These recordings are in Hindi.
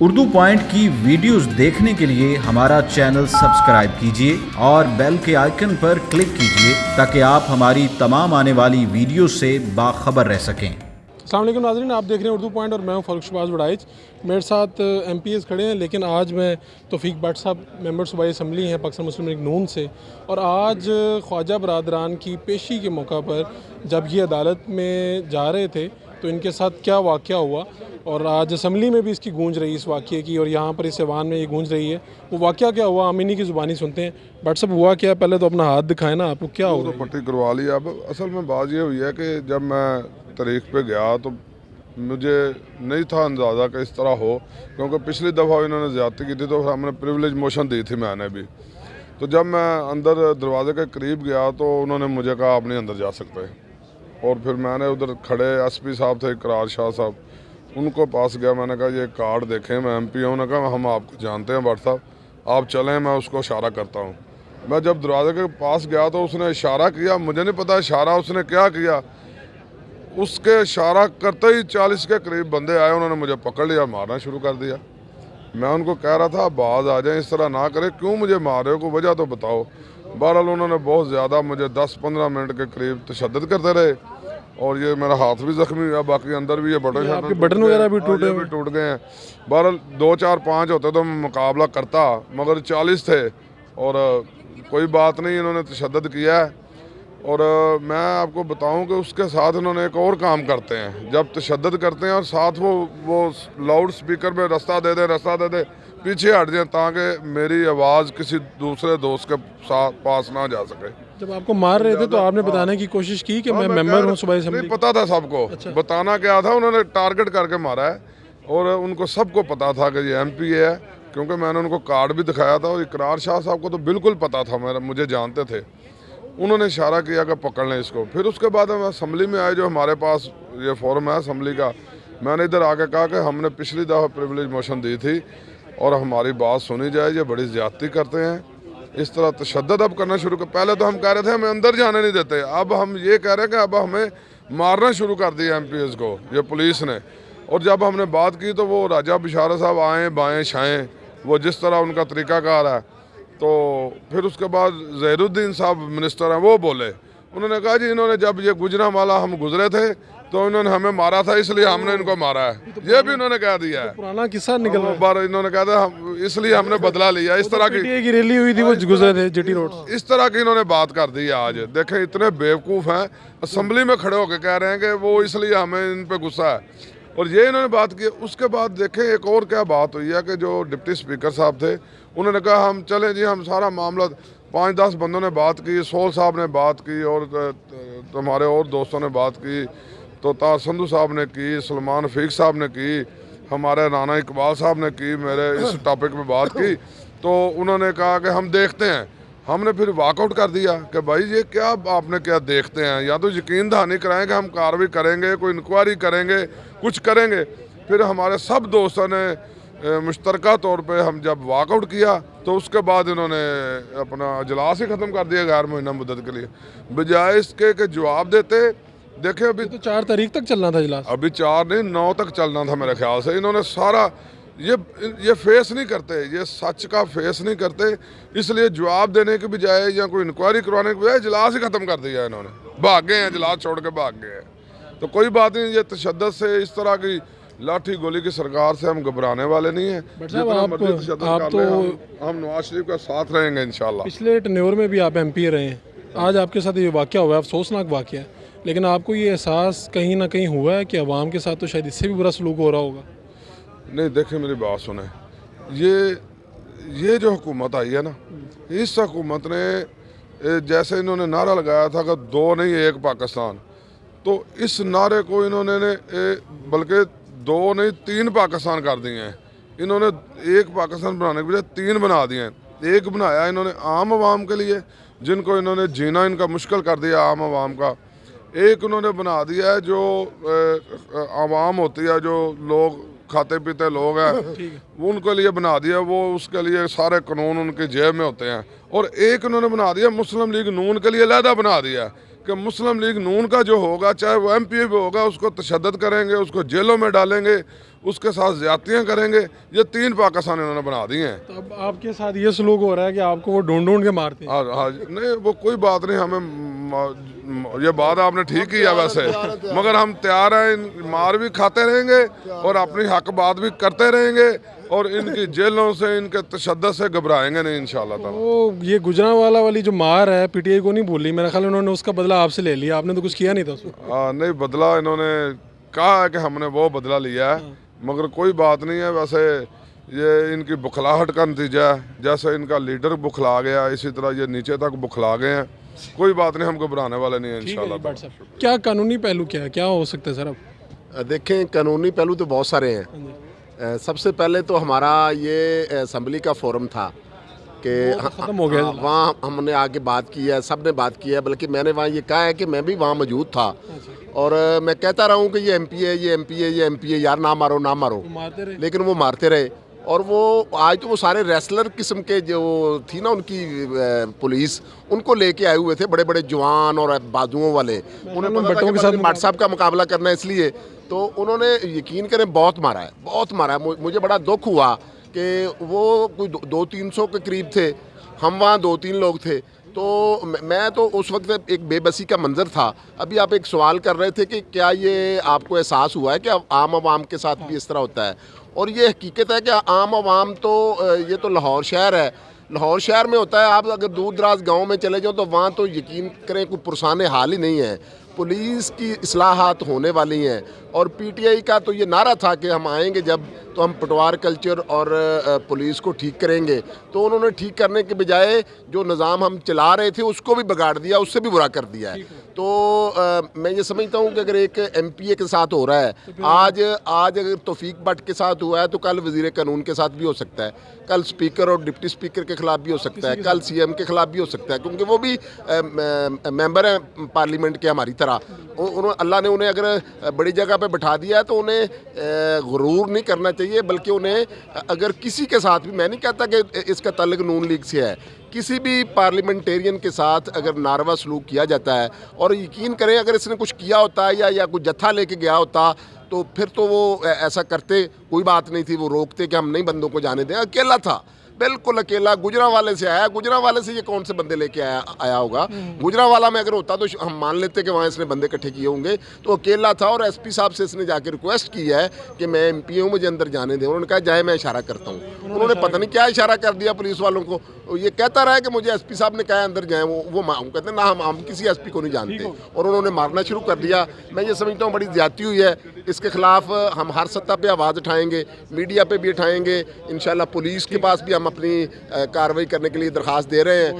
उर्दू पॉइंट की वीडियोस देखने के लिए हमारा चैनल सब्सक्राइब कीजिए और बेल के आइकन पर क्लिक कीजिए ताकि आप हमारी तमाम आने वाली वीडियो से बाखबर रह सकें। अस्सलाम वालेकुम नाज़रीन, आप देख रहे हैं उर्दू पॉइंट और मैं हूं फ़ारूक शहबाज वड़ाइच। मेरे साथ MPs खड़े हैं, लेकिन आज मैं तौफीक भट्ट साहब मेंबर सूबाई असम्बली हैं पाकिस्तान मुस्लिम लीग नून से, और आज ख्वाजा बरादरान की पेशी के मौका पर जब ये अदालत में जा रहे थे तो इनके साथ क्या वाक़या हुआ, और आज असम्बली में भी इसकी गूंज रही इस वाक़े की, और यहाँ पर इस ऐवान में ये गूंज रही है। वो वाक़या क्या हुआ, हम इन्हीं की ज़ुबानी सुनते हैं। भट्ट साहब, हुआ क्या? पहले तो अपना हाथ दिखाएं ना, आपको क्या हो तो रहा है? पट्टी करवा ली। अब असल में बात ये हुई है कि जब मैं तारीख पे गया तो मुझे नहीं था अंदाज़ा कि इस तरह हो, क्योंकि पिछली दफ़ा इन्होंने ज़्यादती की थी तो हमने प्रिविलेज मोशन दी थी मैंने भी। तो जब मैं अंदर दरवाजे के करीब गया तो उन्होंने मुझे कहा आप नहीं अंदर जा सकते, और फिर मैंने उधर खड़े SP साहब थे, इकरार शाह साहब, उनको पास गया। मैंने कहा ये कार्ड देखें, मैं MP हूँ। उन्होंने कहा हम आपको जानते हैं भट्ट साहब, आप चलें, मैं उसको इशारा करता हूँ। मैं जब दरवाजे के पास गया तो उसने इशारा किया, मुझे नहीं पता इशारा उसने क्या किया। उसके इशारा करते ही 40 के करीब बंदे आए, उन्होंने मुझे पकड़ लिया, मारना शुरू कर दिया। मैं उनको कह रहा था बाज आ जाए, इस तरह ना करें, क्यों मुझे मार रहे हो, कोई वजह तो बताओ। बहरहाल उन्होंने बहुत ज़्यादा मुझे 10-15 मिनट के करीब तशद्दुद करते रहे, और ये मेरा हाथ भी ज़ख्मी हुआ, बाकी अंदर भी ये बटन वगैरह भी टूट गए हैं। बहरहाल 2, 4, 5 होते तो मैं मुकाबला करता, मगर 40 थे, और कोई बात नहीं, इन्होंने तशद्दुद किया है। और मैं आपको बताऊं कि उसके साथ इन्होंने एक और काम करते हैं, जब तशद्दुद करते हैं और साथ वो लाउड स्पीकर में रास्ता दे दे, पीछे हट जाए ताकि मेरी आवाज़ किसी दूसरे दोस्त के साथ पास ना जा सके। जब आपको मार रहे थे तो आपने बताने की कोशिश की कि मैं मेंबर हूँ सूबाई नहीं, असम्बली? पता था सबको। अच्छा। बताना क्या था, उन्होंने टारगेट करके मारा है, और उनको सबको पता था कि ये MP है, क्योंकि मैंने उनको कार्ड भी दिखाया था, और इकरार शाह साहब को तो बिल्कुल पता था, मुझे जानते थे। उन्होंने इशारा किया कि पकड़ लें इसको। फिर उसके बाद हम असम्बली में आए, जो हमारे पास ये फॉर्म है असम्बली का। मैंने इधर आके कहा कि हमने पिछली दफ़ा प्रिविलेज मोशन दी थी और हमारी बात सुनी जाए, ये बड़ी ज़्यादती करते हैं, इस तरह तशद्दुद अब करना शुरू कर। पहले तो हम कह रहे थे हमें अंदर जाने नहीं देते, अब हम ये कह रहे हैं कि अब हमें मारना शुरू कर दिया MPs को, ये पुलिस ने। और जब हमने बात की तो वो राजा बिशारा साहब आएँ बाएँ छाएँ, वो जिस तरह उनका तरीक़ाकार है। तो फिर उसके बाद ज़हीरुद्दीन साहब मिनिस्टर हैं, वो बोले, उन्होंने कहा जी इन्होंने जब ये गुजरांवाला हम गुजरे थे तो इन्होंने हमें मारा था, इसलिए हमने इनको मारा है। ये भी इन्होंने कह दिया है, पुराना किस्सा निकल रहा है। बार इन्होंने कहा था इसलिए हमने बदला लिया। इस तरह की रैली हुई थी, वो गुजरे थे GT रोड से। इस तरह की इन्होंने बात कर दी है। आज देखें, इतने बेवकूफ़ हैं, असम्बली में खड़े होकर कह रहे हैं कि वो इसलिए हमें इन पे गुस्सा है, और ये इन्होंने बात की। उसके बाद देखें एक और क्या बात हुई है कि जो डिप्टी स्पीकर साहब थे, उन्होंने कहा हम चलें जी, हम सारा मामला 5-10 बंदों ने बात की, सोल साहब ने बात की, और तुम्हारे और दोस्तों ने बात की, तो तार संधू साहब ने की, सलमान फीक साहब ने की, हमारे राना इकबाल साहब ने की, मेरे इस टॉपिक पे बात की। तो उन्होंने कहा कि हम देखते हैं। हमने फिर वॉकआउट कर दिया कि भाई ये क्या आपने क्या देखते हैं, या तो यकीन दहानी कराएं कि हम कार्रवाई करेंगे, कोई इंक्वायरी करेंगे, कुछ करेंगे। फिर हमारे सब दोस्तों ने मुश्तरका तौर पे हम जब वॉकआउट किया तो उसके बाद इन्होंने अपना इजलास ही ख़त्म कर दिया गैर मुइन्ना मुद्दत के लिए, बजाय इसके कि जवाब देते। देखें, अभी तो 4 तारीख तक चलना था इजलास। अभी 4 नहीं 9 तक चलना था मेरे ख्याल से। इन्होंने सारा ये फेस नहीं करते, ये सच का फेस नहीं करते, इसलिए जवाब देने के बजाय या कोई इंक्वायरी करवाने के बजाय इजलास ही ख़त्म कर दिया इन्होंने। भाग गए हैं, इजलास छोड़ के भाग गए हैं। तो कोई बात नहीं, ये तशद्दुद से, इस तरह की लाठी गोली की सरकार से हम घबराने वाले नहीं हैं। हम नवाज शरीफ का साथ रहेंगे इंशाल्लाह। पिछले टेन्योर में भी आप MP रहे हैं, आज आपके साथ ये वाक़या हुआ है, अफसोसनाक वाक़या है, लेकिन आपको ये एहसास कहीं ना कहीं हुआ है कि अवाम के साथ तो शायद इससे भी बुरा सलूक हो रहा होगा? नहीं, देखिए मेरी बात सुने, ये जो हुकूमत आई है ना, इस हुकूमत ने जैसे इन्होंने नारा लगाया था कि 2 नहीं 1 पाकिस्तान, तो इस नारे को इन्होंने बल्कि 2 नहीं 3 पाकिस्तान कर दिए हैं। इन्होंने 1 पाकिस्तान बनाने के बजाय 3 बना दिए हैं। एक बनाया इन्होंने आम आवाम के लिए, जिनको इन्होंने जीना इनका मुश्किल कर दिया आम आवाम का। एक उन्होंने बना दिया है जो आवाम होती है, जो लोग खाते पीते लोग हैं, वो उनके लिए बना दिया, वो उसके लिए सारे कानून उनके जेब में होते हैं। और एक उन्होंने बना दिया मुस्लिम लीग नून के लिए अलहदा बना दिया कि मुस्लिम लीग नून का जो होगा, चाहे वो MPA भी होगा, उसको तशद्दुद करेंगे, उसको जेलों में डालेंगे, उसके साथ ज्यादतियाँ करेंगे। ये 3 पाकिस्तान इन्होंने बना दिए हैं। तो अब आपके साथ ये सलूक हो रहा है कि आपको वो ढूंढ ढूंढ के मारते हैं? हाँ, नहीं वो कोई बात नहीं, हमें ये बात आपने ठीक किया वैसे, मगर हम तैयार हैं, मार भी खाते रहेंगे और अपनी हक बात भी करते रहेंगे और इनकी जेलों से, इनके तशद्दुद से घबराएंगे नहीं इंशाल्लाह ताला। वो ये गुजरांवाला वाली जो मार है PTI को नहीं भूली, मेरा ख्याल उन्होंने उसका बदला आपसे ले लिया, आपने तो कुछ किया नहीं था उसको। नहीं, बदला इन्होंने कहा है कि हमने वो बदला लिया है, मगर कोई बात नहीं है। वैसे ये इनकी बुखलाहट का नतीजा है, जैसे इनका लीडर बुखला गया, इसी तरह ये नीचे तक बुखला गए हैं। कोई बात नहीं, हम घबराने वाले नहीं है इंशाल्लाह। क्या कानूनी पहलू क्या है, क्या हो सकता है सर? अब देखें, कानूनी पहलू तो बहुत सारे हैं। सबसे पहले तो हमारा ये असम्बली का फोरम था कि खत्म हो गया। वहाँ हमने आके बात की है, सब ने बात की है, बल्कि मैंने वहाँ ये कहा है कि मैं भी वहाँ मौजूद था और मैं कहता रहा हूँ कि ये MP है, ये MP है, ये MP है, यार ना मारो ना मारो, लेकिन वो मारते रहे। और वो आज तो वो सारे रेसलर किस्म के जो थी ना उनकी पुलिस, उनको लेके आए हुए थे, बड़े बड़े जवान और बाजुओं वाले। उन्होंने बट्टों के साथ भट्ट साहब का मुकाबला करना है, इसलिए तो उन्होंने यकीन करें बहुत मारा है, बहुत मारा है। मुझे बड़ा दुख हुआ कि वो कोई 200-300 के करीब थे, हम वहाँ 2-3 लोग थे। तो मैं तो उस वक्त एक बेबसी का मंजर था। अभी आप एक सवाल कर रहे थे कि क्या ये आपको एहसास हुआ है कि आम आवाम के साथ भी इस तरह होता है, और ये हकीकत है कि आम आवाम तो ये तो लाहौर शहर है, लाहौर शहर में होता है। आप अगर दूर दराज गाँव में चले जाओ तो वहाँ तो यकीन करें कोई पुरसाने हाल ही नहीं है। पुलिस की इस्लाहात होने वाली हैं और PTI का तो ये नारा था कि हम आएंगे जब तो हम पटवार कल्चर और पुलिस को ठीक करेंगे। तो उन्होंने ठीक करने के बजाय जो निज़ाम हम चला रहे थे उसको भी बिगाड़ दिया, उससे भी बुरा कर दिया है। तो मैं ये समझता हूँ कि अगर एक MPA के साथ हो रहा है, आज अगर तौफीक भट्ट के साथ हुआ है तो कल वज़ीर कानून के साथ भी हो सकता है, कल स्पीकर और डिप्टी स्पीकर के खिलाफ भी हो सकता है, कल CM के खिलाफ भी हो सकता है, क्योंकि वो भी मेंबर हैं पार्लियामेंट के हमारी तरह। अल्लाह ने उन्हें अगर बड़ी जगह पे बिठा दिया है तो उन्हें गुरूर नहीं करना चाहिए, बल्कि उन्हें अगर किसी के साथ भी, मैं नहीं कहता कि इसका ताल्लुक नून लीग से है, किसी भी पार्लियामेंटेरियन के साथ अगर नारवा सलूक किया जाता है, और यकीन करें अगर इसने कुछ किया होता या कुछ जत्था लेके गया होता तो फिर तो वो ऐसा करते, कोई बात नहीं थी, वो रोकते कि हम नहीं बंदों को जाने दें। अकेला था, बिल्कुल अकेला, गुजरांवाले से आया। गुजरांवाले से ये कौन से बंदे लेके आया होगा? गुजरांवाला में अगर होता तो हम मान लेते कि वहाँ इसने बंदे इकट्ठे किए होंगे। तो अकेला था और SP साहब से इसने जाके रिक्वेस्ट की है कि मैं MP हूँ, मुझे अंदर जाने दें। उन्होंने कहा जाए, मैं इशारा करता हूँ। उन्होंने पता नहीं क्या इशारा कर दिया पुलिस वालों को। ये कहता रहा है कि मुझे SP साहब ने कहा अंदर जाएँ, वो कहते हैं ना हम किसी SP को नहीं जानते, और उन्होंने मारना शुरू कर दिया। मैं ये समझता हूँ बड़ी ज्यादती हुई है, इसके खिलाफ हम हर सतह पे आवाज़ उठाएंगे, मीडिया पे भी उठाएंगे, इंशाल्लाह पुलिस के पास भी हम अपनी कार्रवाई करने के लिए दरख्वास्त दे रहे हैं।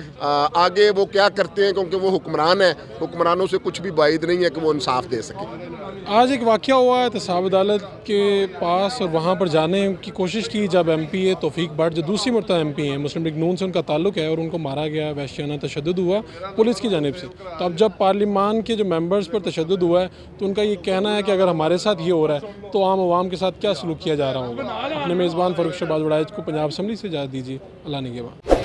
आगे वो क्या करते हैं, क्योंकि वो हुक्मरान है, हुक्मरानों से कुछ भी बाइद नहीं है कि वो इंसाफ दे सके। आज एक वाक़या हुआ है एहतसाब अदालत के पास, और वहाँ पर जाने की कोशिश की जब MPA तौफीक भट्ट, जो दूसरी मरतबा MP हैं, मुस्लिम लीग नून से उनका ताल्लुक है, और उनको मारा गया, वहशियाना तशद्दुद हुआ पुलिस की जानिब से। तो अब जब पार्लियामान के जो मेंबर्स पर तशद्दुद हुआ है तो उनका ये कहना है कि अगर हमारे साथ ये हो रहा है तो आम आवाम के साथ क्या सलूक किया जा रहा होगा। अपने मेज़बान फ़ारूक शहबाज वड़ाइच को पंजाब असम्बली से इजाज़त दीजिए। अल्लाह निगहबान।